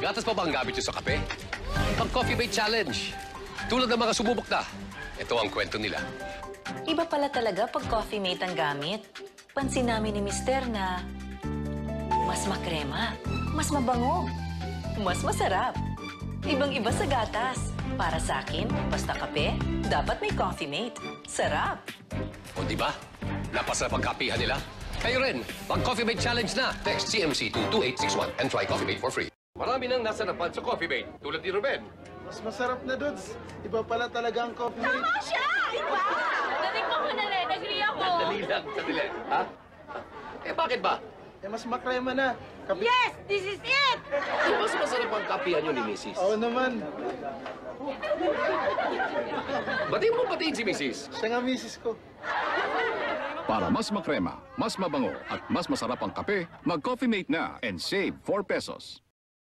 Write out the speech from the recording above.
Gatas pa ba ang gamit nyo sa kape? Pag Coffee Mate Challenge. Tulad ng mga sumubok na. Ito ang kwento nila. Iba pala talaga pag Coffee Mate ang gamit. Pansin namin ni Mister na mas makrema, mas mabango, mas masarap. Ibang-iba sa gatas. Para sa akin, basta kape, dapat may Coffee Mate. Sarap! O di ba? Napasarap ang kapihan nila. Kayo rin, mag-Coffee Mate Challenge na. Text CMC to 2861 and try Coffee Mate for free. Marami nang nasarapan sa Coffee Mate, tulad ni Ruben. Mas masarap na, Dudes. Iba pala talaga ang coffee mate. Tama siya! Iba! Dating ko na rin. Agree ako. Dali lang, sandali. Ha? Eh bakit ba? Eh, mas makrema na. Yes! This is it! Mas masarap ang kapihan nyo ni Mrs. Oo naman. Batiin mo batiin si Mrs. Siya nga misis ko. Para mas makrema, mas mabango at mas masarap ang kape, mag-Coffee Mate na and save 4 pesos.